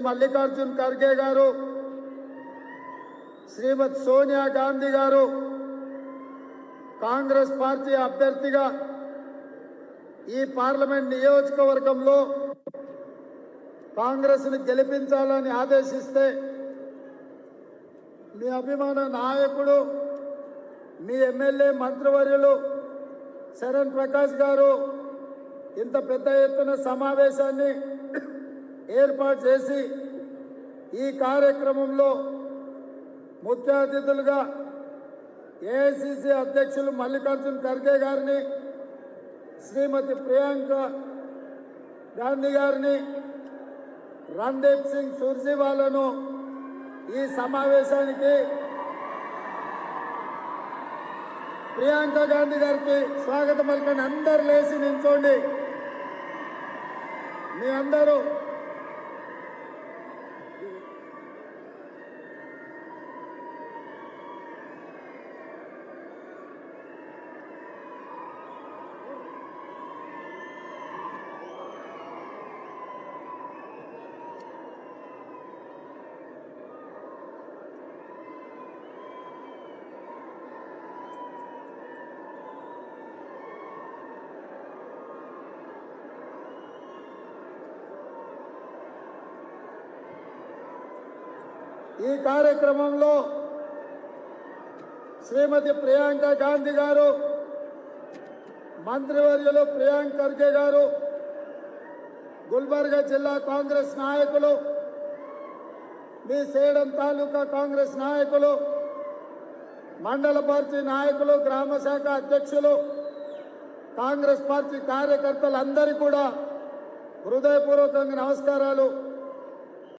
మల్లికార్జున్ ఖర్గే గారు, శ్రీమతి సోనియా గాంధీ గారు కాంగ్రెస్ పార్టీ అభ్యర్థిగా ఈ పార్లమెంట్ నియోజకవర్గంలో కాంగ్రెస్ను గెలిపించాలని ఆదేశిస్తే మీ అభిమాన నాయకుడు, మీ ఎమ్మెల్యే మంత్రివర్యులు శరణ్ ప్రకాష్ గారు ఇంత పెద్ద ఎత్తున సమావేశాన్ని ఏర్పాటు చేసి ఈ కార్యక్రమంలో ముఖ్య అతిథులుగా ఏఐసిసి అధ్యక్షులు మల్లికార్జున్ ఖర్గే గారిని, శ్రీమతి ప్రియాంక గాంధీ గారిని, రణ్దీప్ సింగ్ సుర్జేవాలాను ఈ సమావేశానికి, ప్రియాంక గాంధీ గారికి స్వాగతం పలకండి. అందరు లేచి నిల్చోండి. మీ అందరూ ఈ కార్యక్రమంలో శ్రీమతి ప్రియాంక గాంధీ గారు, మంత్రివర్యులు ప్రియాంక్ ఖర్గే గారు, గుల్బర్గా జిల్లా కాంగ్రెస్ నాయకులు, మీ సేడం తాలూకా కాంగ్రెస్ నాయకులు, మండల పార్టీ నాయకులు, గ్రామ శాఖ అధ్యక్షులు, కాంగ్రెస్ పార్టీ కార్యకర్తలందరికీ కూడా హృదయపూర్వకంగా నమస్కారాలు.